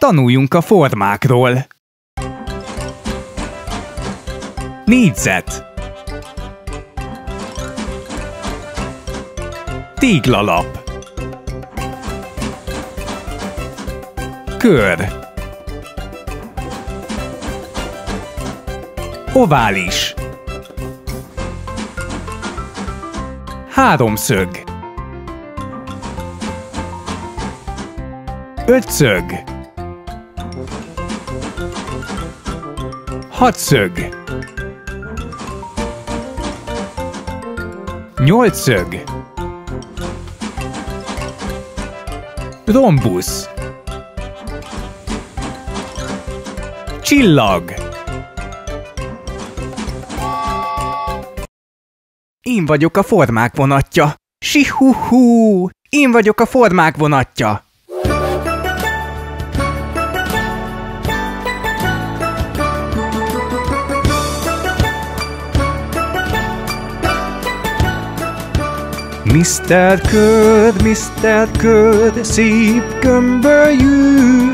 Tanuljunk a formákról. Négyzet. Téglalap. Kör. Ovális. Háromszög. Ötszög. Hatszög. Nyolcszög. Rombusz. Csillag. Én vagyok a formák vonatja. Sihú-hú! Én vagyok a formák vonatja. Mr. Kör, szép gömbölyűn,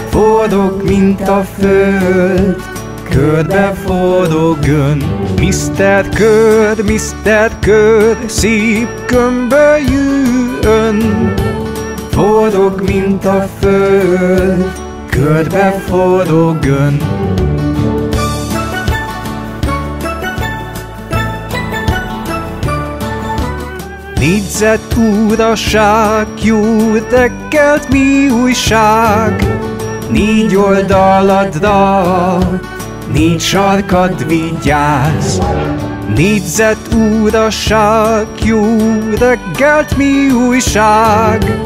forog, mint a föld, körbe forog ön. Mr. Kör, szép gömbölyűn, forog, mint a föld, körbe forog ön. Négyzet uraság, jó reggelt, mi újság? Négy oldaladra, négy sarkad vigyázz. Négyzet uraság, jó reggelt, mi újság?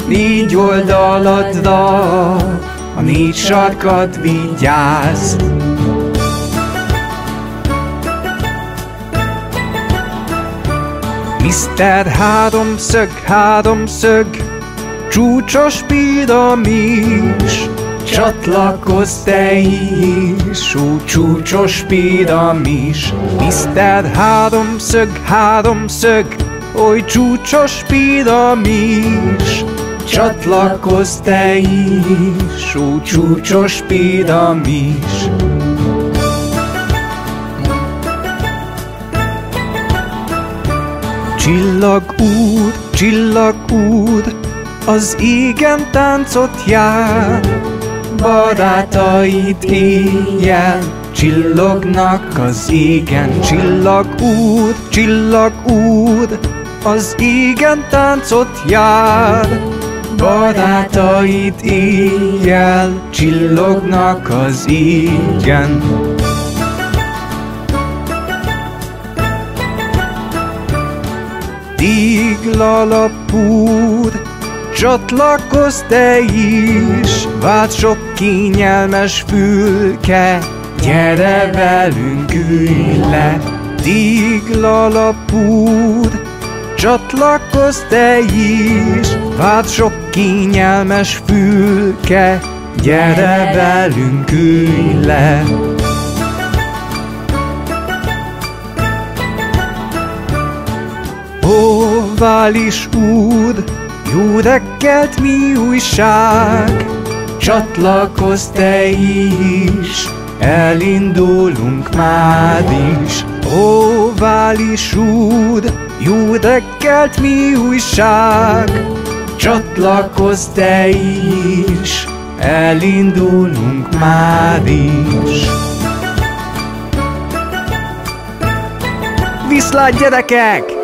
Négy oldaladra, a négy sarkad vigyázz. Mr. Háromszög, csúcsos piramis, csatlakozz te is, ó, csúcsos piramis. Mr. Háromszög, oly csúcsos piramis, csatlakozz te is, ó, csúcsos piramis. Csillag úr, az égen táncot jár, barátaid éjjel csillognak az égen. Csillag úr, az égen táncot jár, barátaid éjjel csillognak az égen. Téglalapúr, csatlakozz te is, várd sok kényelmes fülke, gyere velünk, ülj le. Téglalapúr, csatlakozz te is, várd sok kényelmes fülke, gyere velünk, ülj le. Ovális úr, jó reggelt, mi újság? Csatlakozz te is, elindulunk már is. Ovális úr, jó reggelt, mi újság? Csatlakozz te is, elindulunk már is. Viszlát, gyerekek!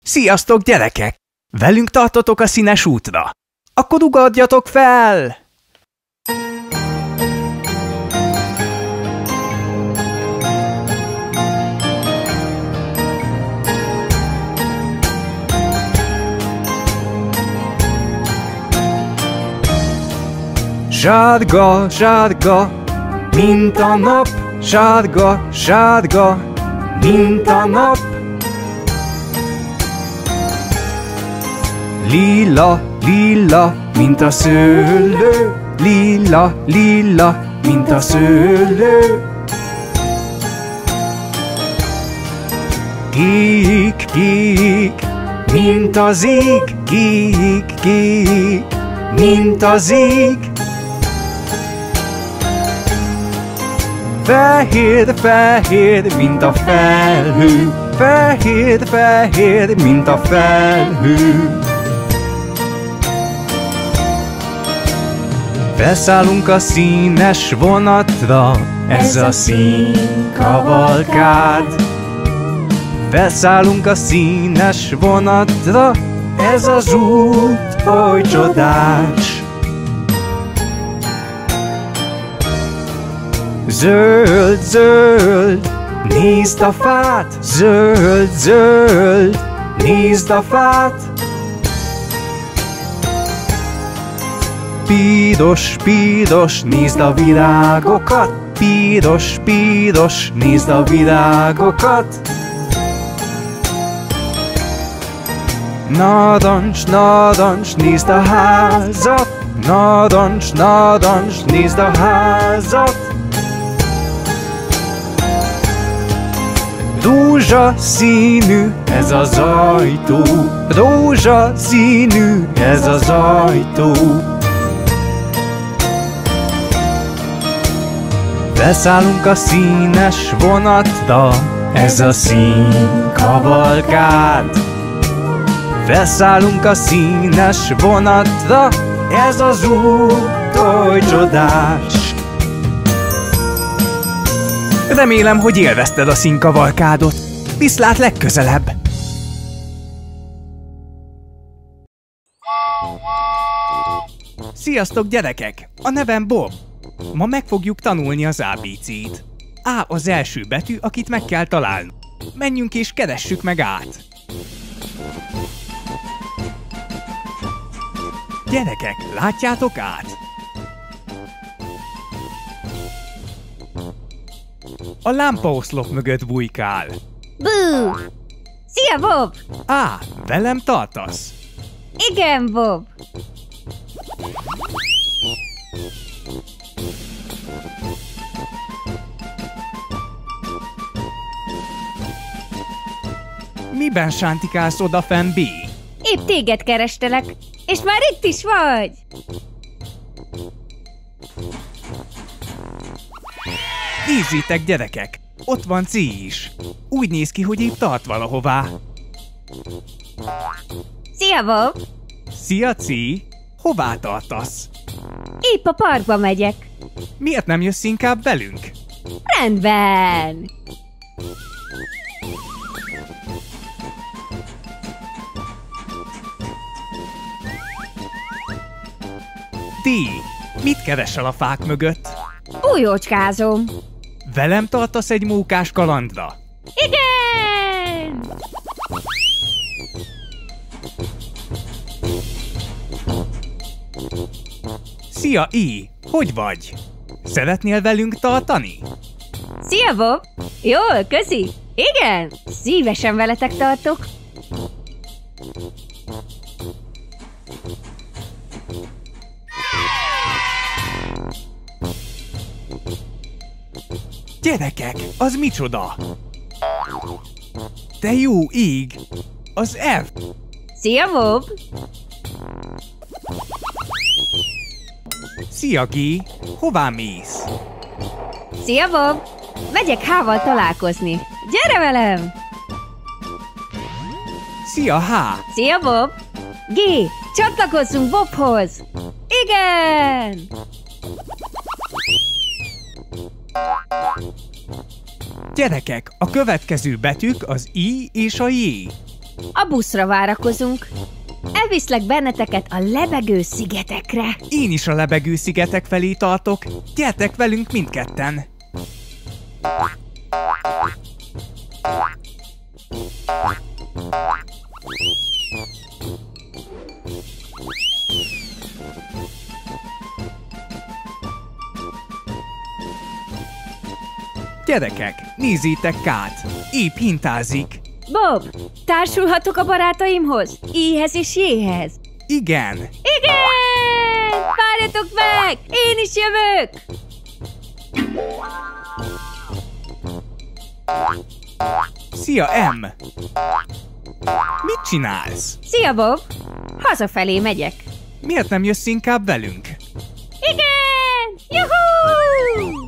Sziasztok, gyerekek! Velünk tartotok a színes útra. Akkor ugorjatok fel! Sárga, sárga, mint a nap, sárga, sárga, mint a nap. Lila, lila, mint a szőlő, lila, lila, mint a szőlő. Kék, kék, mint az ég, kék, kék, mint az ég. Fehér, fehér, mint a felhő, fehér, fehér, mint a felhő. Felszállunk a színes vonatra, ez a színkavalkád. Felszállunk a színes vonatra, ez az út oly csodás. Zöld, zöld, nézd a fát, zöld, zöld, nézd a fát. Piros, piros, nézd a virágokat, piros, piros, nézd a virágokat. Narancs, narancs, nézd a házat, narancs, narancs, nézd a házat. Rózsaszínű ez az ajtó, rózsaszínű ez az ajtó. Beszállunk a színes vonatra, ez a színkavalkád. Beszállunk a színes vonatra, ez az út oly csodás. Remélem, hogy élvezted a színkavalkádot. Viszlát legközelebb! Sziasztok, gyerekek! A nevem Bob. Ma meg fogjuk tanulni az ABC-t. A az első betű, akit meg kell találni. Menjünk és keressük meg át. Gyerekek, látjátok át? A lámpaoszlop mögött bujkál. Bú! Szia, Bob! Á, velem tartasz? Igen, Bob! Miben sántikálsz odafenn, B? Épp téged kerestelek, és már itt is vagy! Nézzétek, gyerekek! Ott van C is. Úgy néz ki, hogy épp tart valahová. Szia, Bob! Szia, C! Hová tartasz? Épp a parkba megyek. Miért nem jössz inkább velünk? Rendben! D! Mit keresel a fák mögött? Újócskázom. Velem tartasz egy mókás kalandra? Igen! Szia, I! Hogy vagy? Szeretnél velünk tartani? Szia, Bob! Jól, köszi! Igen, szívesen veletek tartok. Gyerekek, az micsoda? De jó ég! Az F! Szia, Bob! Szia, G! Hová mész? Szia, Bob! Megyek H-val találkozni. Gyere velem! Szia, H! Szia, Bob! G! Csatlakozzunk Bobhoz! Igen! Gyerekek, a következő betűk az I és a J. A buszra várakozunk. Elviszlek benneteket a lebegő szigetekre. Én is a lebegő szigetek felé tartok. Gyertek velünk mindketten! Gyerekek, nézzétek át! Épp hintázik. Bob, társulhatok a barátaimhoz? I-hez és J-hez? Igen! Igen! Várjatok meg! Én is jövök! Szia, M! Mit csinálsz? Szia, Bob! Hazafelé megyek. Miért nem jössz inkább velünk? Igen! Juhú!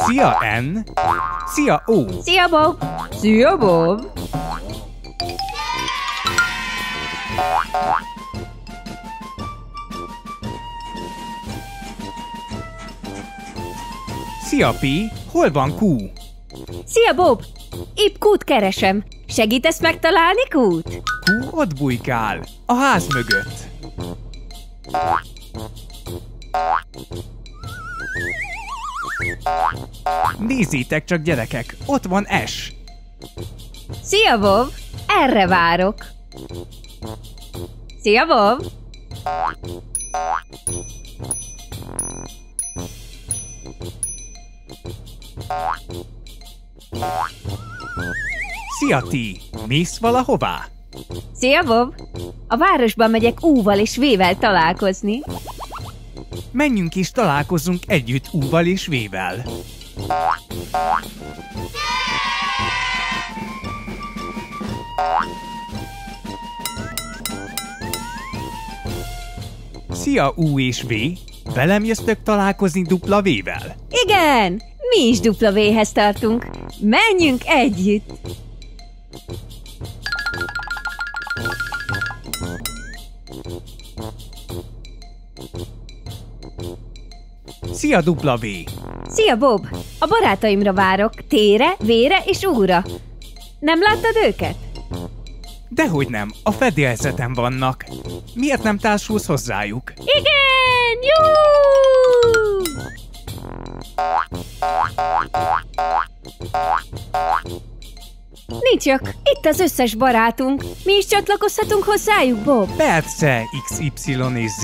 Szia, Ann! Szia, O! Szia, Bob! Szia, Bob! Szia, P! Hol van Q? Szia, Bob! Épp Q-t keresem. Segítesz megtalálni Q-t? Q ott bujkál, a ház mögött. Nézzétek csak, gyerekek, ott van S. Szia, Bob! Erre várok. Szia, Bob! Szia, T! Mész valahová? Szia, Bob! A városban megyek U-val és V-vel találkozni. Menjünk és találkozzunk együtt U-val és V-vel. Szia, U és V! Velem jöttök találkozni dupla V-vel? Igen! Mi is dupla V-hez tartunk. Menjünk együtt! Szia, dupla V! Szia, Bob! A barátaimra várok. T-re, V-re és U-ra. Nem láttad őket? Dehogy nem, a fedélzeten vannak. Miért nem társulsz hozzájuk? Igen! Jó! Nincs csak, itt az összes barátunk. Mi is csatlakozhatunk hozzájuk, Bob? Persze, X, Y és Z.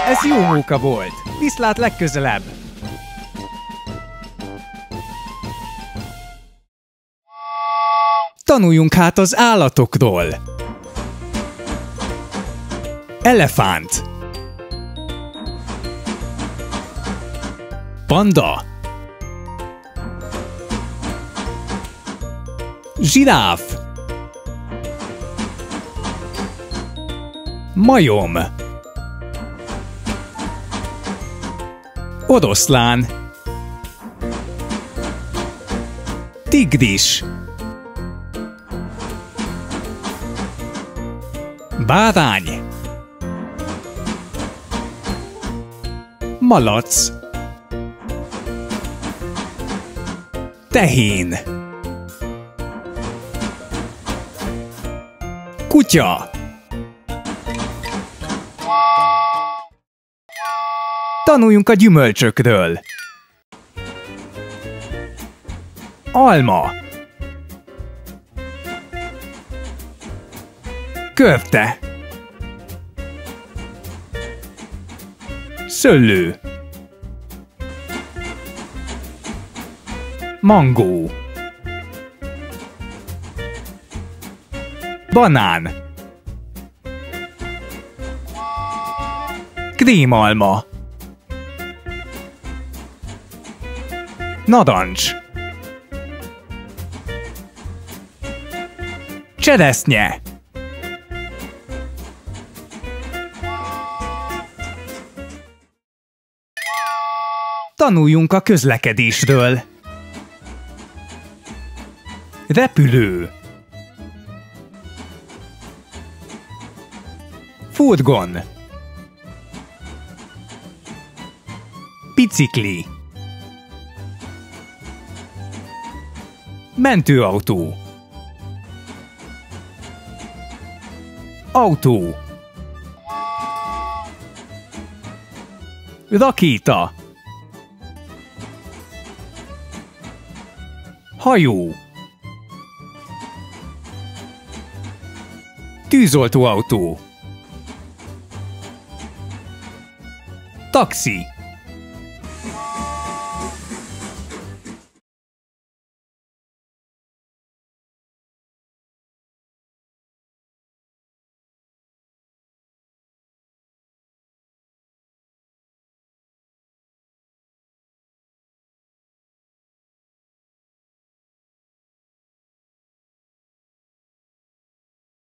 Ez jó móka volt. Viszlát legközelebb. Tanuljunk hát az állatokról. Elefánt. Panda. Zsiráf. Majom. Oroszlán. Tigris. Bárány. Malac. Tehén. Kutya. Tanuljunk a gyümölcsökről. Alma. Körte. Szőlő. Mangó. Banán. Krémalma. Narancs. Cseresznye. Tanuljunk a közlekedésről. Repülő. Furgon. Bicikli. Mentőautó. Autó. Rakéta. Hajó. Tűzoltóautó. Taxi.